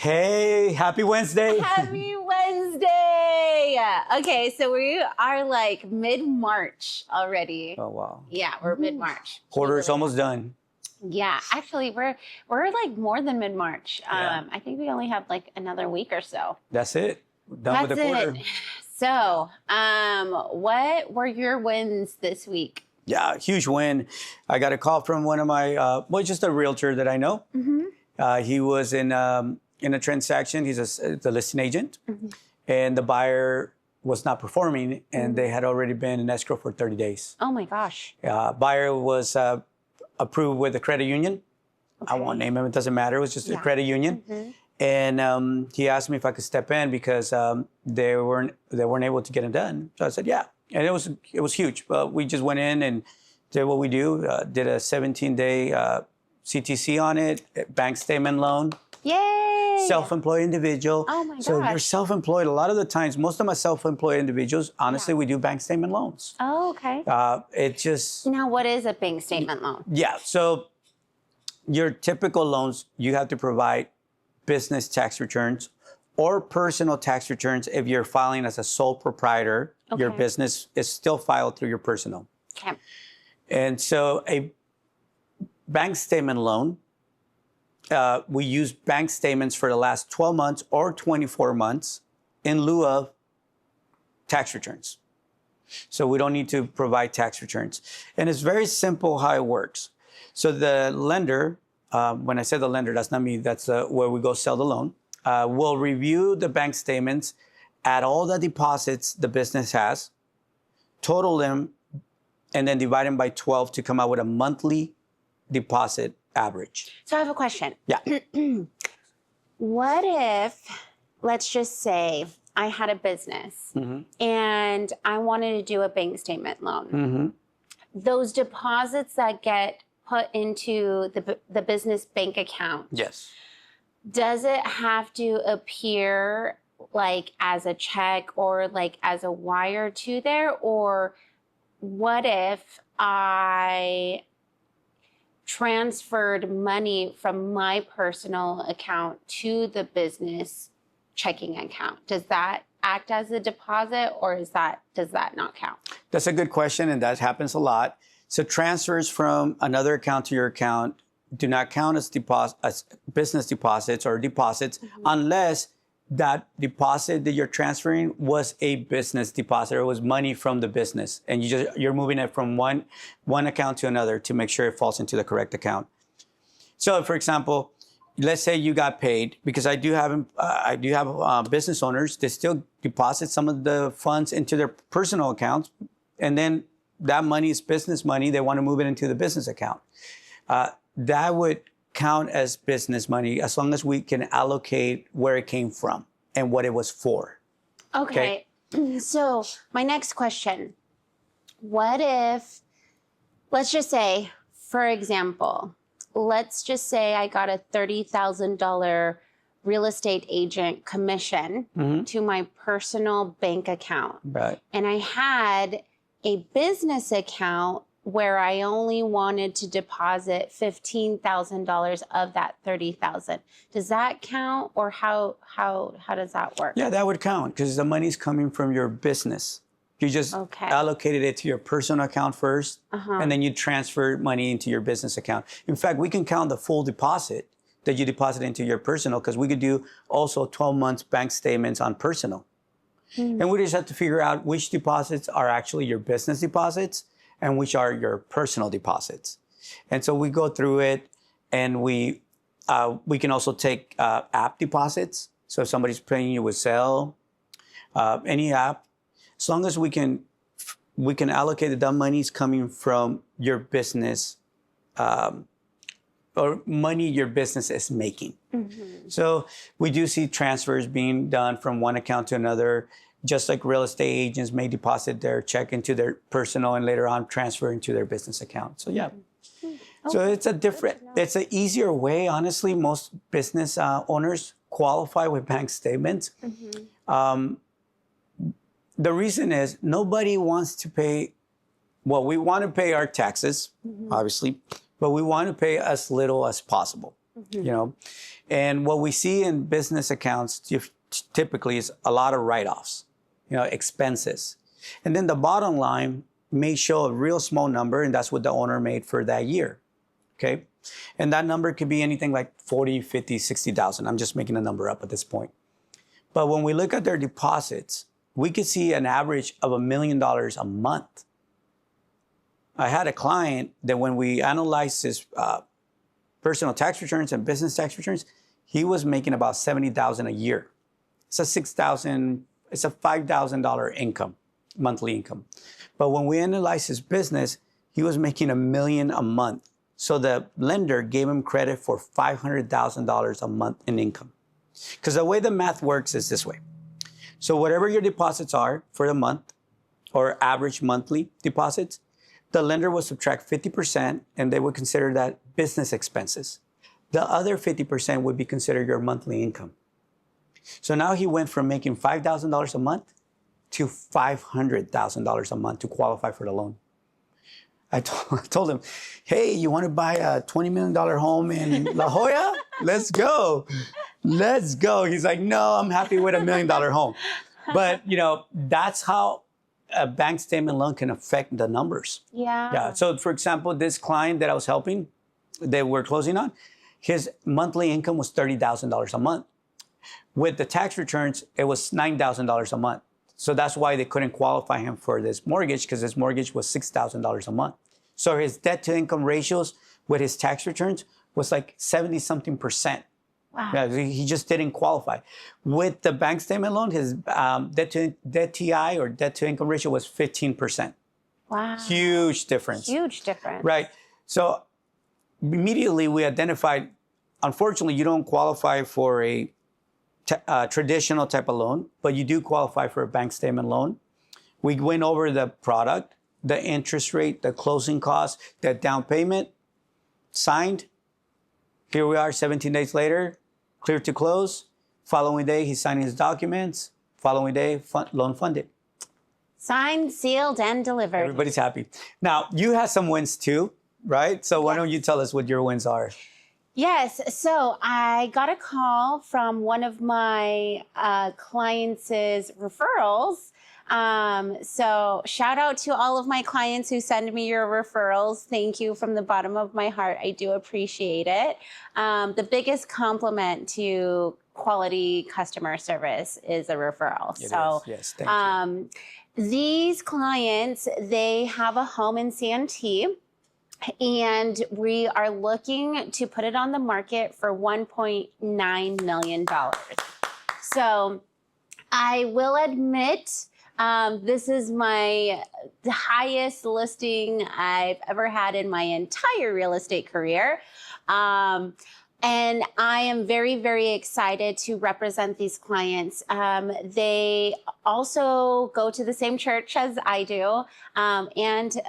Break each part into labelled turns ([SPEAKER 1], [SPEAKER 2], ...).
[SPEAKER 1] Hey, happy Wednesday.
[SPEAKER 2] Happy Wednesday. Okay, so we are like mid-March already.
[SPEAKER 1] Oh, wow.
[SPEAKER 2] Yeah, we're mid-March.
[SPEAKER 1] Quarter's almost done.
[SPEAKER 2] Yeah, actually we're like more than mid-March.
[SPEAKER 1] Yeah.
[SPEAKER 2] I think we only have like another week or so.
[SPEAKER 1] That's it. We're done with the quarter.
[SPEAKER 2] So, what were your wins this week?
[SPEAKER 1] Yeah, huge win. I got a call from one of my, just a realtor that I know. He was in a transaction. He's the listing agent. And the buyer was not performing, and they had already been in escrow for 30 days.
[SPEAKER 2] Oh my gosh.
[SPEAKER 1] Buyer was approved with a credit union.
[SPEAKER 2] Okay.
[SPEAKER 1] I won't name him. It doesn't matter. It was just a credit union. And he asked me if I could step in because they weren't able to get it done. So I said, yeah. And it was huge. But we just went in and did what we do. Did a 17-day CTC on it, bank statement loan.
[SPEAKER 2] Yay!
[SPEAKER 1] Self-employed individual.
[SPEAKER 2] Oh my gosh.
[SPEAKER 1] So you're self-employed. A lot of the times, most of my self-employed individuals, honestly, we do bank statement loans.
[SPEAKER 2] Oh, okay.
[SPEAKER 1] It just...
[SPEAKER 2] Now, what is a bank statement loan?
[SPEAKER 1] Yeah. So your typical loans, you have to provide business tax returns or personal tax returns. If you're filing as a sole proprietor, your business is still filed through your personal.
[SPEAKER 2] Okay.
[SPEAKER 1] And so a bank statement loan, we use bank statements for the last 12 months or 24 months in lieu of tax returns. So we don't need to provide tax returns. And it's very simple how it works. So the lender, when I say the lender, that's not me, that's where we go sell the loan, will review the bank statements, add all the deposits the business has, total them, and then divide them by 12 to come out with a monthly deposit average.
[SPEAKER 2] So I have a question.
[SPEAKER 1] Yeah.
[SPEAKER 2] What if, let's just say, I had a business and I wanted to do a bank statement loan. Those deposits that get put into the business bank account,
[SPEAKER 1] Yes.
[SPEAKER 2] does it have to appear like as a check or like as a wire to there? Or what if I transferred money from my personal account to the business checking account? Does that act as a deposit, or does that not count?
[SPEAKER 1] That's a good question, and that happens a lot. So transfers from another account to your account do not count as business deposits or deposits unless that deposit that you're transferring was a business deposit or was money from the business, and you're moving it from one account to another to make sure it falls into the correct account. So, for example, let's say you got paid, because I do have business owners that still deposit some of the funds into their personal accounts, and then that money is business money. They want to move it into the business account. That would count as business money as long as we can allocate where it came from and what it was for.
[SPEAKER 2] Okay. So my next question, what if, let's just say, for example, let's just say I got a $30,000 real estate agent commission to my personal bank account.
[SPEAKER 1] Right.
[SPEAKER 2] And I had a business account where I only wanted to deposit $15,000 of that $30,000. Does that count, or how does that work?
[SPEAKER 1] Yeah, that would count because the money's coming from your business. You just allocated it to your personal account first, and then you transfer money into your business account. In fact, we can count the full deposit that you deposit into your personal, because we could do also 12 months bank statements on personal. And we just have to figure out which deposits are actually your business deposits and which are your personal deposits. And so we go through it, and we can also take app deposits. So if somebody's paying you with Zelle, any app, as long as we can allocate the money's coming from your business, or money your business is making. So we do see transfers being done from one account to another, just like real estate agents may deposit their check into their personal and later on transfer into their business account. So yeah. So it's an easier way. Honestly, most business owners qualify with bank statements. The reason is nobody wants to pay, well, we want to pay our taxes, obviously, but we want to pay as little as possible. you know. And what we see in business accounts typically is a lot of write-offs, you know, expenses. And then the bottom line may show a real small number, and that's what the owner made for that year, okay? And that number could be anything like 40, 50, 60,000. I'm just making a number up at this point. But when we look at their deposits, we could see an average of $1 million a month. I had a client that when we analyzed his personal tax returns and business tax returns, he was making about $70,000 a year. It's a $5,000 income, monthly income. But when we analyzed his business, he was making $1 million a month. So the lender gave him credit for $500,000 a month in income. Because the way the math works is this way. So whatever your deposits are for the month, or average monthly deposits, the lender will subtract 50%, and they would consider that business expenses. The other 50% would be considered your monthly income. So now he went from making $5,000 a month to $500,000 a month to qualify for the loan. I told him, hey, you want to buy a $20 million home in La Jolla? Let's go. Let's go. He's like, no, I'm happy with $1 million home. But, you know, that's how a bank statement loan can affect the numbers.
[SPEAKER 2] Yeah.
[SPEAKER 1] So, for example, this client that I was helping, that we're closing on, his monthly income was $30,000 a month. With the tax returns, it was $9,000 a month. So that's why they couldn't qualify him for this mortgage, because his mortgage was $6,000 a month. So his debt to income ratios with his tax returns was like 70-something%.
[SPEAKER 2] Wow.
[SPEAKER 1] Yeah, he just didn't qualify. With the bank statement loan, his debt TI or debt to income ratio was 15%.
[SPEAKER 2] Wow.
[SPEAKER 1] Huge difference.
[SPEAKER 2] Huge difference.
[SPEAKER 1] Right. So immediately we identified, unfortunately, you don't qualify for a traditional type of loan, but you do qualify for a bank statement loan. We went over the product, the interest rate, the closing costs, the down payment, signed. Here we are 17 days later, clear to close. Following day, he's signing his documents. Following day, loan funded.
[SPEAKER 2] Signed, sealed, and delivered.
[SPEAKER 1] Everybody's happy. Now, you had some wins too, right? So why don't you tell us what your wins are?
[SPEAKER 2] Yes. So I got a call from one of my clients' referrals. So shout out to all of my clients who send me your referrals. Thank you from the bottom of my heart. I do appreciate it. The biggest compliment to quality customer service is a referral.
[SPEAKER 1] It
[SPEAKER 2] so
[SPEAKER 1] is. Yes, thank you.
[SPEAKER 2] These clients, they have a home in Santee. And we are looking to put it on the market for $1.9 million. So I will admit, this is the highest listing I've ever had in my entire real estate career. And I am very, very excited to represent these clients. They also go to the same church as I do. And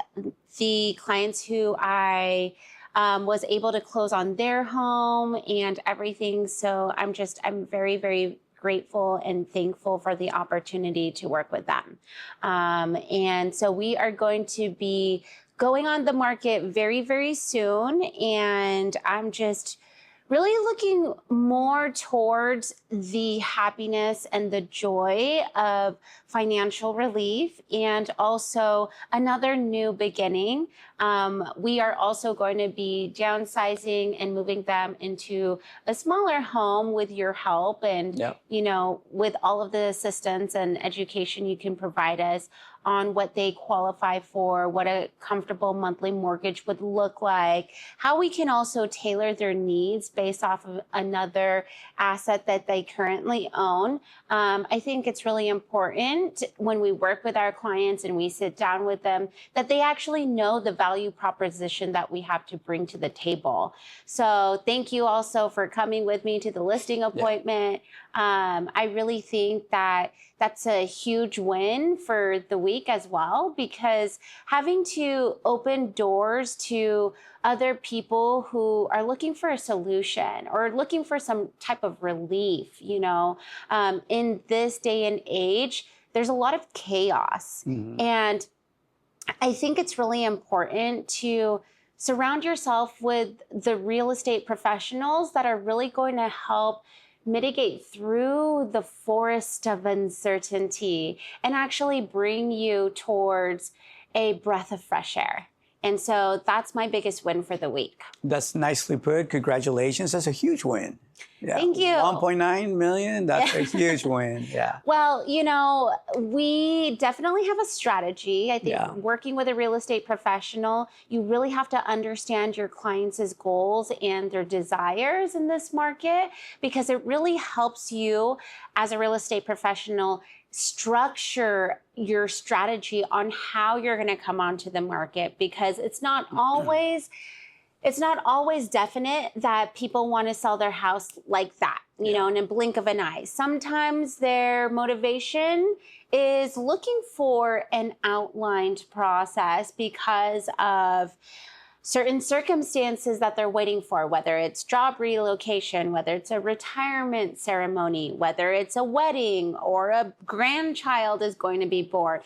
[SPEAKER 2] the clients who I was able to close on their home and everything. So I'm very, very grateful and thankful for the opportunity to work with them. And so we are going to be going on the market very, very soon. And I'm just really looking more towards the happiness and the joy of financial relief and also another new beginning. We are also going to be downsizing and moving them into a smaller home with your help and, you know, with all of the assistance and education you can provide us on what they qualify for, what a comfortable monthly mortgage would look like, how we can also tailor their needs based off of another asset that they currently own. I think it's really important when we work with our clients and we sit down with them that they actually know the value proposition that we have to bring to the table. So thank you also for coming with me to the listing appointment. I really think that that's a huge win for the week as well, because having to open doors to other people who are looking for a solution or looking for some type of relief, you know, in this day and age, there's a lot of chaos. And I think it's really important to surround yourself with the real estate professionals that are really going to help mitigate through the forest of uncertainty and actually bring you towards a breath of fresh air. And so that's my biggest win for the week.
[SPEAKER 1] That's nicely put. Congratulations. That's a huge win. Yeah.
[SPEAKER 2] Thank you.
[SPEAKER 1] 1.9 million. That's a huge win. Yeah.
[SPEAKER 2] Well, we definitely have a strategy. I think working with a real estate professional, you really have to understand your clients' goals and their desires in this market, because it really helps you as a real estate professional structure your strategy on how you're going to come onto the market, because it's not always definite that people want to sell their house like that, in a blink of an eye. Sometimes their motivation is looking for an outlined process because of certain circumstances that they're waiting for, whether it's job relocation, whether it's a retirement ceremony, whether it's a wedding or a grandchild is going to be born.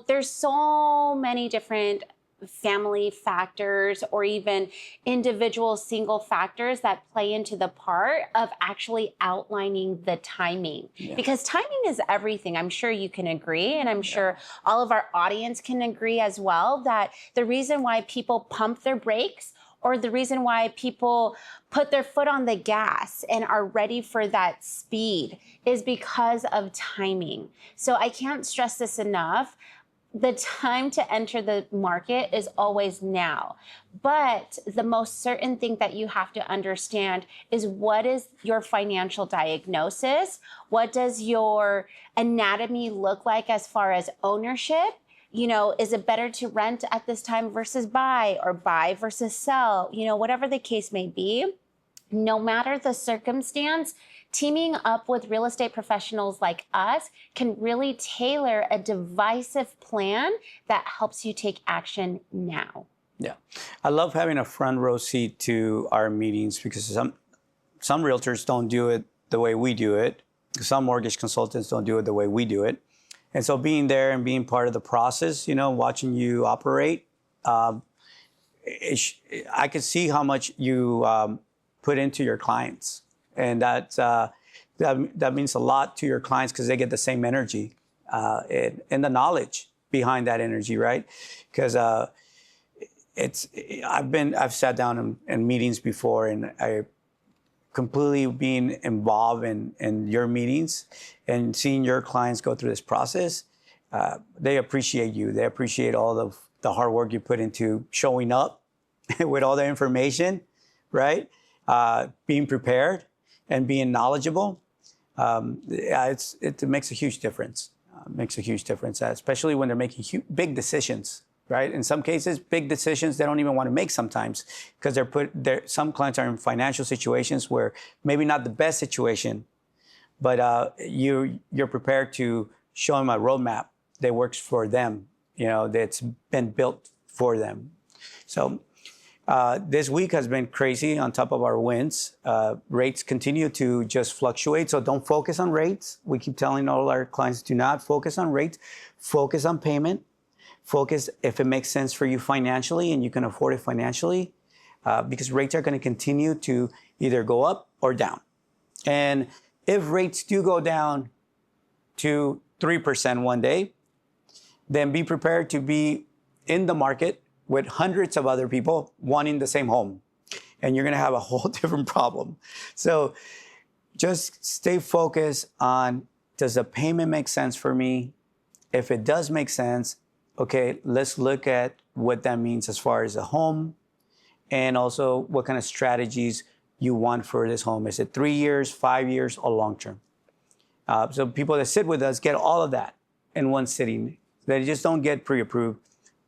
[SPEAKER 2] There's so many different family factors or even individual single factors that play into the part of actually outlining the timing. Because timing is everything. I'm sure you can agree, and I'm sure all of our audience can agree as well, that the reason why people pump their brakes or the reason why people put their foot on the gas and are ready for that speed is because of timing. So I can't stress this enough. The time to enter the market is always now. But the most certain thing that you have to understand is, what is your financial diagnosis? What does your anatomy look like as far as ownership? Is it better to rent at this time versus buy, or buy versus sell? Whatever the case may be, no matter the circumstance, teaming up with real estate professionals like us can really tailor a divisive plan that helps you take action now.
[SPEAKER 1] Yeah. I love having a front row seat to our meetings, because some realtors don't do it the way we do it. Some mortgage consultants don't do it the way we do it. And so being there and being part of the process, watching you operate, I could see how much you put into your clients. And that means a lot to your clients, because they get the same energy and the knowledge behind that energy, right? Because I've sat down in meetings before, and I completely being involved in your meetings and seeing your clients go through this process. They appreciate you. They appreciate all the hard work you put into showing up with all the information, right? Being prepared and being knowledgeable. It makes a huge difference. Especially when they're making big decisions, right? In some cases, big decisions they don't even want to make sometimes, because some clients are in financial situations where maybe not the best situation, but you're prepared to show them a roadmap that works for them, that's been built for them. So this week has been crazy on top of our wins. Rates continue to just fluctuate, so don't focus on rates. We keep telling all our clients, do not focus on rates. Focus on payment. Focus if it makes sense for you financially and you can afford it financially, because rates are going to continue to either go up or down. And if rates do go down to 3% one day, then be prepared to be in the market with hundreds of other people wanting the same home. And you're going to have a whole different problem. So just stay focused on, does the payment make sense for me? If it does make sense, okay, let's look at what that means as far as a home, and also what kind of strategies you want for this home. Is it 3 years, 5 years, or long term? So people that sit with us get all of that in one sitting. They just don't get pre-approved,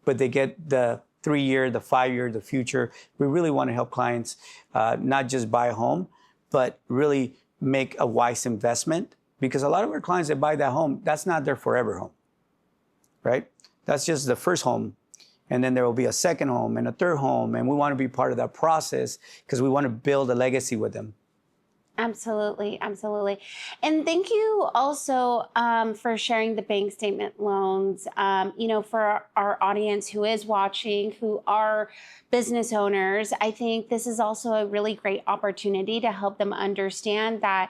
[SPEAKER 1] but they get the 3-year, the 5-year, the future. We really want to help clients not just buy a home, but really make a wise investment, because a lot of our clients that buy that home, that's not their forever home, right? That's just the first home. And then there will be a second home and a third home. And we want to be part of that process, because we want to build a legacy with them.
[SPEAKER 2] Absolutely, absolutely. And thank you also for sharing the bank statement loans. For our audience who is watching, who are business owners, I think this is also a really great opportunity to help them understand that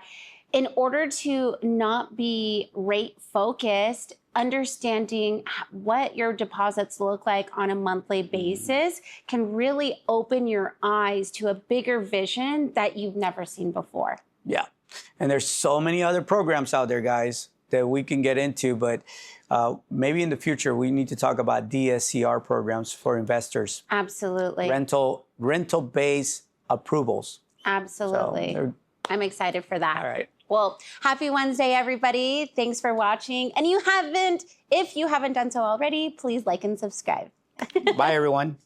[SPEAKER 2] in order to not be rate focused, understanding what your deposits look like on a monthly basis can really open your eyes to a bigger vision that you've never seen before.
[SPEAKER 1] Yeah. And there's so many other programs out there, guys, that we can get into, but maybe in the future we need to talk about DSCR programs for investors.
[SPEAKER 2] Absolutely.
[SPEAKER 1] Rental-based approvals.
[SPEAKER 2] Absolutely.
[SPEAKER 1] So
[SPEAKER 2] I'm excited for that.
[SPEAKER 1] all right.
[SPEAKER 2] Well, happy Wednesday, everybody. Thanks for watching. And if you haven't done so already, please like and subscribe.
[SPEAKER 1] Bye, everyone.